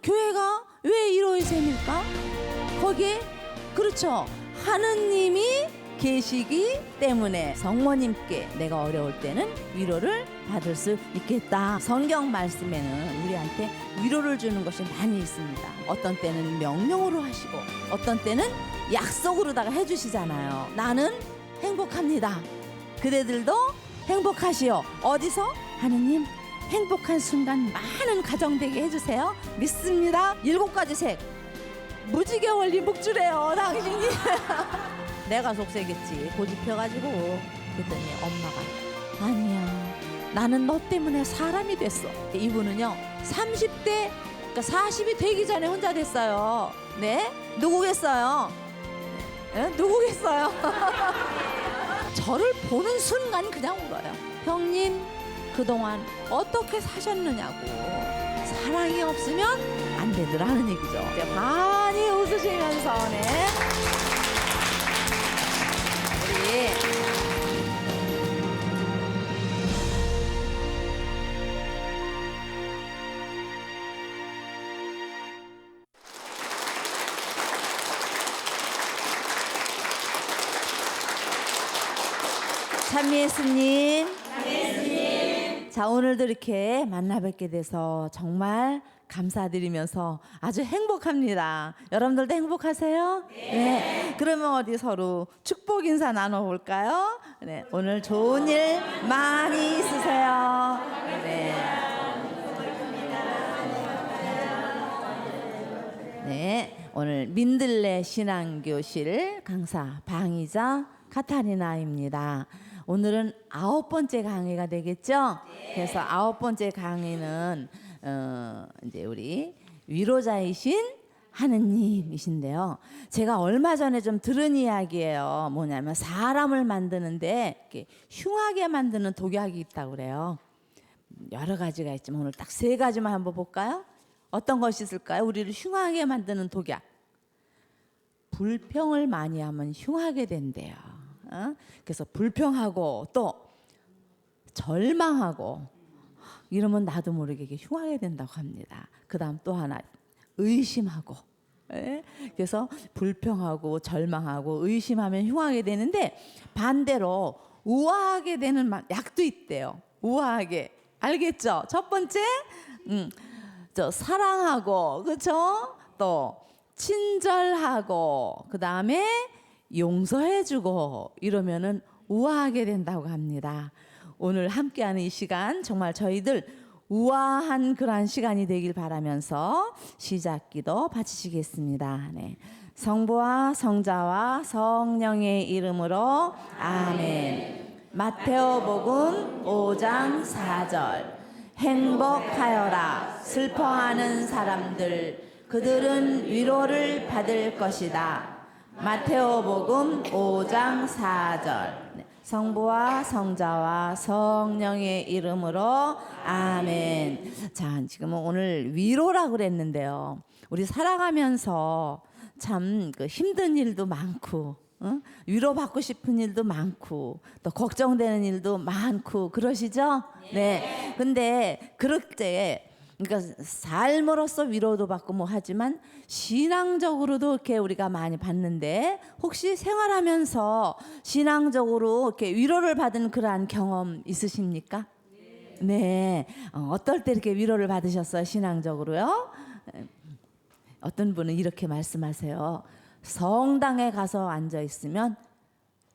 교회가 왜 위로의 셈일까? 거기에 그렇죠. 하느님이 계시기 때문에 성모님께 내가 어려울 때는 위로를 받을 수 있겠다. 성경 말씀에는 우리한테 위로를 주는 것이 많이 있습니다. 어떤 때는 명령으로 하시고 어떤 때는 약속으로다가 해주시잖아요. 나는 행복합니다. 그대들도 행복하시오. 어디서? 하느님 행복한 순간 많은 가정 되게 해주세요. 믿습니다. 7가지 색 무지개 원리 묵주래요 당신이. 내가 속세겠지. 고집 펴가지고. 그랬더니 엄마가 아니야 나는 너 때문에 사람이 됐어. 이분은요 30대 그러니까 40이 되기 전에 혼자 됐어요. 네? 누구겠어요? 네? 누구겠어요? 저를 보는 순간 그냥 울어요. 형님 그동안 어떻게 사셨느냐고. 사랑이 없으면 안 되더라는 얘기죠. 이제 많이 웃으시면서 네. 우리 찬미 예수님. 자, 오늘도 이렇게 만나 뵙게 돼서 정말 감사드리면서 아주 행복합니다. 여러분들도 행복하세요? 네. 그러면 어디 서로 축복 인사 나눠볼까요? 네. 오늘 좋은 일 많이 있으세요. 네. 네. 오늘 민들레 신앙교실 강사 방이자 카타리나입니다. 오늘은 9번째 강의가 되겠죠? 그래서 9번째 강의는 이제 우리 위로자이신 하느님이신데요. 제가 얼마 전에 좀 들은 이야기예요. 뭐냐면 사람을 만드는데 이렇게 흉하게 만드는 독약이 있다고 그래요. 여러 가지가 있지만 오늘 딱 3가지만 한번 볼까요? 어떤 것이 있을까요? 우리를 흉하게 만드는 독약. 불평을 많이 하면 흉하게 된대요. 그래서 불평하고 또 절망하고 이러면 나도 모르게 이게 흉하게 된다고 합니다. 그 다음 또 하나 의심하고. 그래서 불평하고 절망하고 의심하면 흉하게 되는데 반대로 우아하게 되는 약도 있대요. 우아하게. 알겠죠? 첫 번째 저 사랑하고 그렇죠? 또 친절하고 그 다음에 용서해주고 이러면은 우아하게 된다고 합니다. 오늘 함께하는 이 시간 정말 저희들 우아한 그러한 시간이 되길 바라면서 시작기도 바치시겠습니다. 네. 성부와 성자와 성령의 이름으로 아멘. 마테오복음 5장 4절 행복하여라 슬퍼하는 사람들 그들은 위로를 받을 것이다. 마테오복음 5장 4절 성부와 성자와 성령의 이름으로 아멘. 자, 지금은 오늘 위로라고 그랬는데요. 우리 살아가면서 참 그 힘든 일도 많고 위로받고 싶은 일도 많고 또 걱정되는 일도 많고 그러시죠? 네. 근데 그럴 때 그러니까 삶으로서 위로도 받고 뭐 하지만 신앙적으로도 이렇게 우리가 많이 받는데 혹시 생활하면서 신앙적으로 이렇게 위로를 받은 그러한 경험 있으십니까? 네. 어떨 때 이렇게 위로를 받으셨어요? 신앙적으로요? 어떤 분은 이렇게 말씀하세요. 성당에 가서 앉아 있으면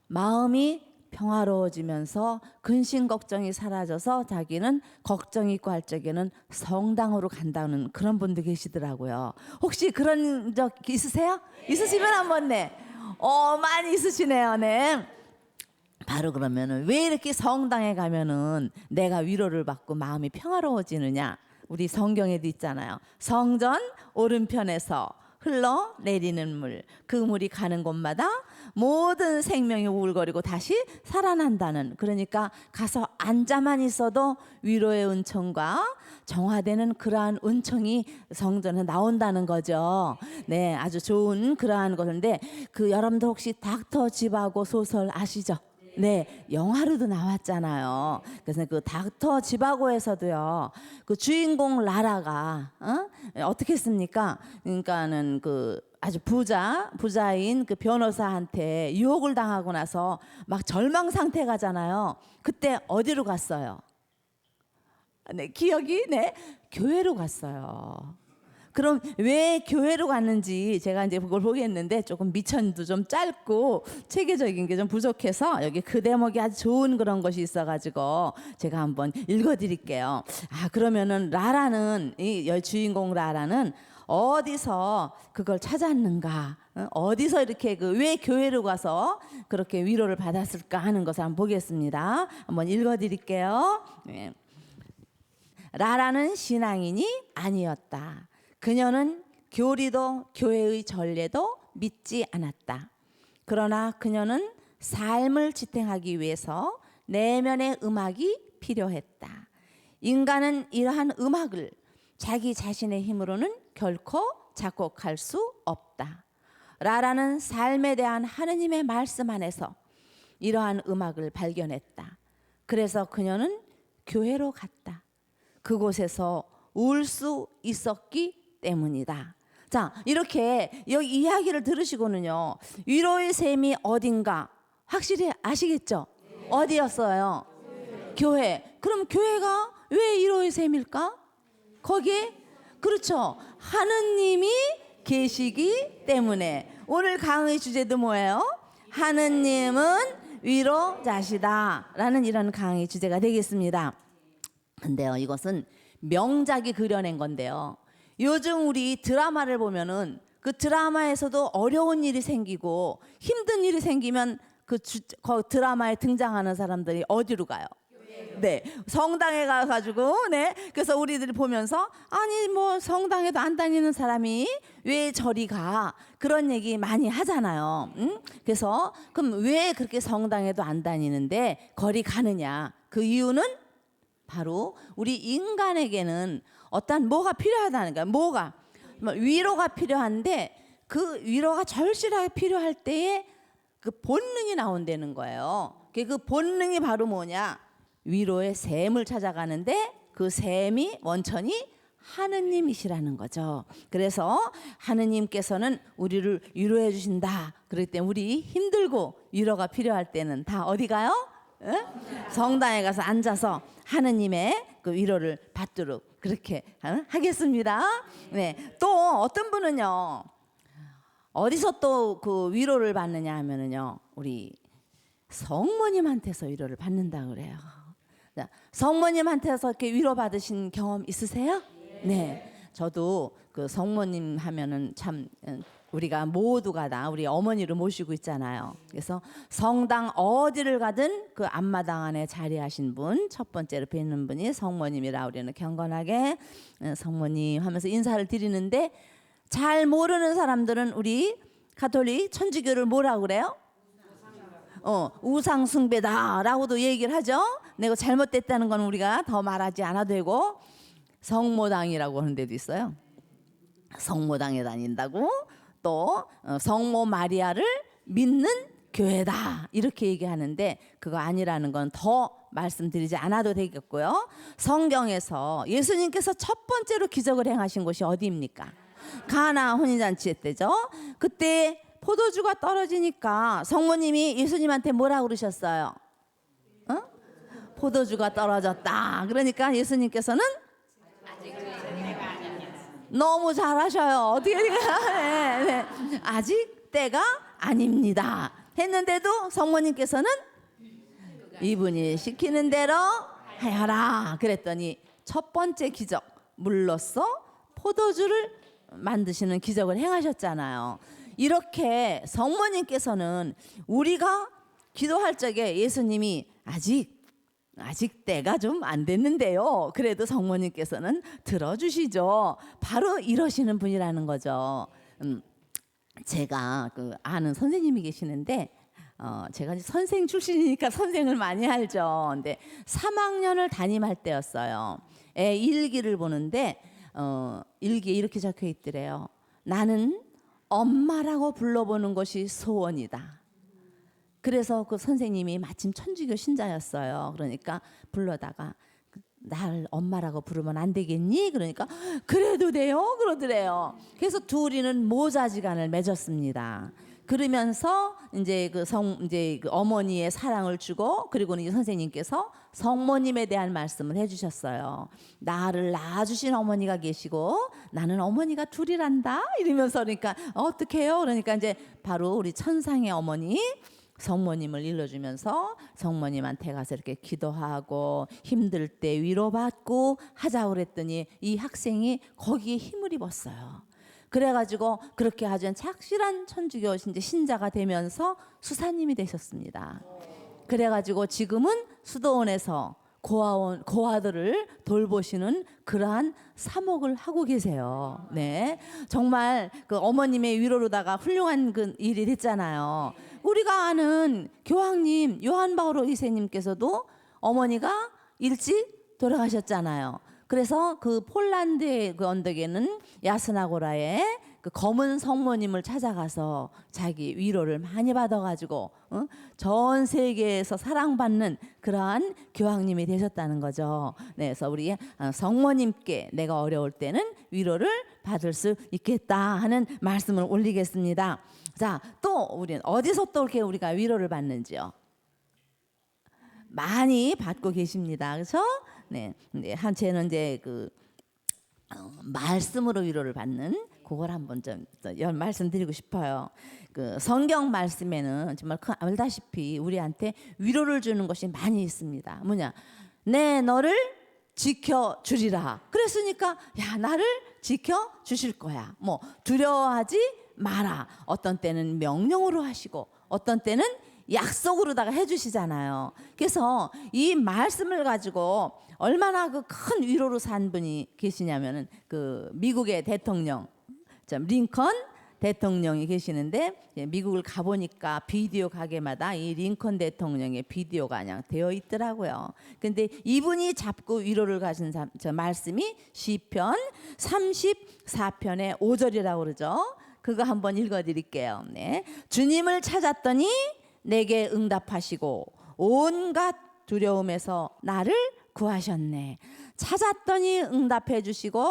마음이 평화로워지면서 근심 걱정이 사라져서 자기는 걱정 있고 할 적에는 성당으로 간다는 그런 분도 계시더라고요. 혹시 그런 적 있으세요? 있으시면 한번 네. 많이 있으시네요. 네. 바로 그러면은 왜 이렇게 성당에 가면은 내가 위로를 받고 마음이 평화로워지느냐? 우리 성경에도 있잖아요. 성전 오른편에서 흘러내리는 물, 그 물이 가는 곳마다 모든 생명이 우울거리고 다시 살아난다는, 그러니까 가서 앉아만 있어도 위로의 은총과 정화되는 그러한 은총이 성전에 나온다는 거죠. 네, 아주 좋은 그러한 것인데 그 여러분들 혹시 닥터 집하고 소설 아시죠? 네, 영화로도 나왔잖아요. 그래서 그 닥터 지바고에서도요. 그 주인공 라라가 어떻게 했습니까? 그러니까는 그 아주 부자인 그 변호사한테 유혹을 당하고 나서 막 절망 상태 가잖아요. 그때 어디로 갔어요? 네, 기억이 네, 교회로 갔어요. 그럼 왜 교회로 갔는지 제가 이제 그걸 보겠는데 조금 미천도 좀 짧고 체계적인 게 좀 부족해서 여기 그 대목이 아주 좋은 그런 것이 있어가지고 제가 한번 읽어드릴게요. 아 그러면은 라라는 이 주인공 라라는 어디서 그걸 찾았는가? 어디서 이렇게 그 왜 교회로 가서 그렇게 위로를 받았을까 하는 것을 한번 보겠습니다. 한번 읽어드릴게요. 네. 라라는 신앙인이 아니었다. 그녀는 교리도 교회의 전례도 믿지 않았다. 그러나 그녀는 삶을 지탱하기 위해서 내면의 음악이 필요했다. 인간은 이러한 음악을 자기 자신의 힘으로는 결코 작곡할 수 없다. 라라는 삶에 대한 하느님의 말씀 안에서 이러한 음악을 발견했다. 그래서 그녀는 교회로 갔다. 그곳에서 울 수 있었기 때문이다. 자, 이렇게 여기 이야기를 들으시고는요. 위로의 샘이 어딘가 확실히 아시겠죠? 어디였어요? 교회. 그럼 교회가 왜 위로의 샘일까? 거기에 그렇죠. 하느님이 계시기 때문에. 오늘 강의 주제도 뭐예요? 하느님은 위로자시다 라는 이런 강의 주제가 되겠습니다. 근데요, 이것은 명작이 그려낸 건데요. 요즘 우리 드라마를 보면은 그 드라마에서도 어려운 일이 생기고 힘든 일이 생기면 그 드라마에 등장하는 사람들이 어디로 가요? 네, 성당에 가가지고 네, 그래서 우리들이 보면서 아니 뭐 성당에도 안 다니는 사람이 왜 저리 가 그런 얘기 많이 하잖아요. 그래서 그럼 왜 그렇게 성당에도 안 다니는데 거리 가느냐? 그 이유는 바로 우리 인간에게는 어떤 뭐가 필요하다는 거야. 뭐가 위로가 필요한데 그 위로가 절실하게 필요할 때에 그 본능이 나온다는 거예요. 그 본능이 바로 뭐냐? 위로의 샘을 찾아가는데 그 샘이 원천이 하느님이시라는 거죠. 그래서 하느님께서는 우리를 위로해 주신다. 그렇기 때문에 우리 힘들고 위로가 필요할 때는 다 어디 가요? 응? 성당에 가서 앉아서 하느님의 그 위로를 받도록 그렇게 하겠습니다. 네. 또 어떤 분은요. 어디서 또 그 위로를 받느냐 하면은요. 우리 성모님한테서 위로를 받는다 그래요. 자, 성모님한테서 이렇게 위로 받으신 경험 있으세요? 네. 저도 그 성모님 하면은 참 우리가 모두가 다 우리 어머니를 모시고 있잖아요. 그래서 성당 어디를 가든 그 앞마당 안에 자리하신 분 첫 번째로 뵙는 분이 성모님이라 우리는 경건하게 성모님 하면서 인사를 드리는데 잘 모르는 사람들은 우리 가톨릭 천주교를 뭐라 그래요? 우상 숭배다라고도 얘기를 하죠. 내가 잘못됐다는 건 우리가 더 말하지 않아도 되고 성모당이라고 하는 데도 있어요. 성모당에 다닌다고 또 성모 마리아를 믿는 교회다 이렇게 얘기하는데 그거 아니라는 건 더 말씀드리지 않아도 되겠고요. 성경에서 예수님께서 첫 번째로 기적을 행하신 곳이 어디입니까? 가나 혼인잔치 때죠. 그때 포도주가 떨어지니까 성모님이 예수님한테 뭐라 그러셨어요? 포도주가 떨어졌다. 그러니까 예수님께서는 너무 잘하셔요. 어떻게 네, 네. 아직 때가 아닙니다. 했는데도 성모님께서는 이분이 시키는 대로 하여라. 그랬더니 첫 번째 기적 물로써 포도주를 만드시는 기적을 행하셨잖아요. 이렇게 성모님께서는 우리가 기도할 적에 예수님이 아직 때가 좀 안 됐는데요. 그래도 성모님께서는 들어주시죠. 바로 이러시는 분이라는 거죠. 제가 그 아는 선생님이 계시는데 제가 선생 출신이니까 선생을 많이 알죠. 근데 3학년을 담임할 때였어요. 애 일기를 보는데 일기에 이렇게 적혀 있더래요. 나는 엄마라고 불러보는 것이 소원이다. 그래서 그 선생님이 마침 천주교 신자였어요. 그러니까 불러다가 날 엄마라고 부르면 안 되겠니? 그러니까 그래도 돼요? 그러더래요. 그래서 둘이는 모자지간을 맺었습니다. 그러면서 이제 이제 그 어머니의 사랑을 주고, 그리고는 이 선생님께서 성모님에 대한 말씀을 해주셨어요. 나를 낳아주신 어머니가 계시고 나는 어머니가 둘이란다 이러면서, 그러니까 어떡해요? 그러니까 이제 바로 우리 천상의 어머니 성모님을 일러주면서 성모님한테 가서 이렇게 기도하고 힘들 때 위로받고 하자고 그랬더니 이 학생이 거기에 힘을 입었어요. 그래가지고 그렇게 아주 착실한 천주교 신자가 되면서 수사님이 되셨습니다. 그래가지고 지금은 수도원에서 고아들을 돌보시는 그러한 사목을 하고 계세요. 네, 정말 그 어머님의 위로로다가 훌륭한 그 일이 됐잖아요. 우리가 아는 교황님 요한 바오로 2세님께서도 어머니가 일찍 돌아가셨잖아요. 그래서 그 폴란드의 그 언덕에는 야스나고라에 그 검은 성모님을 찾아가서 자기 위로를 많이 받아가지고 전 세계에서 사랑받는 그러한 교황님이 되셨다는 거죠. 네, 그래서 우리 성모님께 내가 어려울 때는 위로를 받을 수 있겠다 하는 말씀을 올리겠습니다. 자, 또 우리는 어디서 또 이렇게 우리가 위로를 받는지요? 많이 받고 계십니다. 그렇죠? 네, 저는 이제 말씀으로 위로를 받는 그걸 한번 좀 말씀드리고 싶어요. 그 성경 말씀에는 정말 알다시피 우리한테 위로를 주는 것이 많이 있습니다. 뭐냐? 내 너를 지켜주리라. 그랬으니까 야, 나를 지켜주실 거야. 뭐 두려워하지 마라. 어떤 때는 명령으로 하시고 어떤 때는 약속으로다가 해주시잖아요. 그래서 이 말씀을 가지고 얼마나 그 큰 위로로 산 분이 계시냐면은 그 미국의 대통령 링컨 대통령이 계시는데, 미국을 가보니까 비디오 가게마다 이 링컨 대통령의 비디오가 그냥 되어 있더라고요. 근데 이분이 잡고 위로를 가신 말씀이 시편 34편의 5절이라고 그러죠. 그거 한번 읽어드릴게요. 네. 주님을 찾았더니 내게 응답하시고 온갖 두려움에서 나를 구하셨네. 찾았더니 응답해 주시고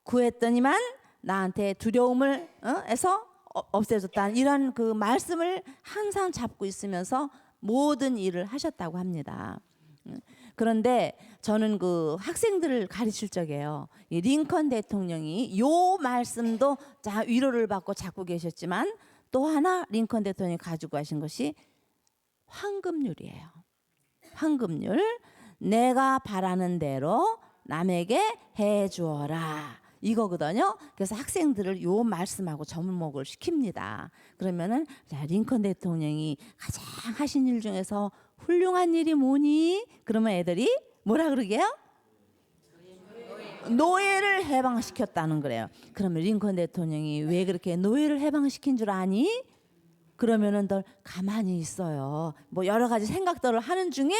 구했더니만 나한테 두려움을 해서 없애줬다는 이런 그 말씀을 항상 잡고 있으면서 모든 일을 하셨다고 합니다. 그런데 저는 그 학생들을 가르칠 적에요. 이 링컨 대통령이 요 말씀도 자 위로를 받고 잡고 계셨지만 또 하나 링컨 대통령이 가지고 가신 것이 황금률이에요. 황금률. 내가 바라는 대로 남에게 해주어라. 이거거든요. 그래서 학생들을 요 말씀하고 접목을 시킵니다. 그러면은 자, 링컨 대통령이 가장 하신 일 중에서 훌륭한 일이 뭐니? 그러면 애들이 뭐라 그러게요? 노예를 해방시켰다는 거래요. 그러면 링컨 대통령이 왜 그렇게 노예를 해방시킨 줄 아니? 그러면은 널 가만히 있어요. 뭐 여러 가지 생각들을 하는 중에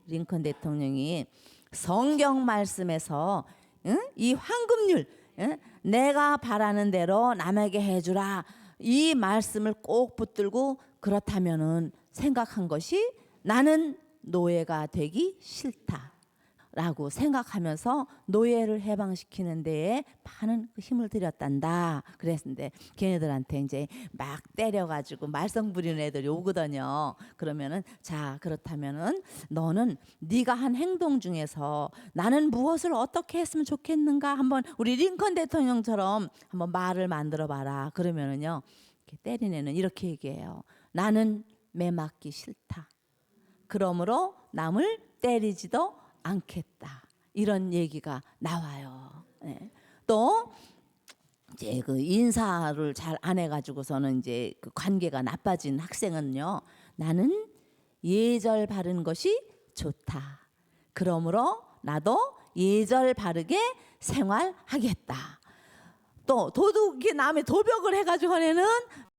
링컨 대통령이 성경 말씀에서 이 황금률, 내가 바라는 대로 남에게 해주라, 이 말씀을 꼭 붙들고 그렇다면은 생각한 것이 나는 노예가 되기 싫다 라고 생각하면서 노예를 해방시키는 데에 많은 힘을 들였단다 그랬는데, 걔네들한테 이제 막 때려가지고 말썽 부리는 애들이 오거든요. 그러면은 자, 그렇다면은 너는 네가 한 행동 중에서 나는 무엇을 어떻게 했으면 좋겠는가 한번 우리 링컨 대통령처럼 한번 말을 만들어 봐라. 그러면은요, 이렇게 때린 애는 이렇게 얘기해요. 나는 매 맞기 싫다. 그러므로 남을 때리지도 않겠다. 이런 얘기가 나와요. 네. 또 이제 그 인사를 잘 안 해가지고서는 이제 그 관계가 나빠진 학생은요, 나는 예절 바른 것이 좋다. 그러므로 나도 예절 바르게 생활하겠다. 또 도둑이 남의 도벽을 해가지고 하는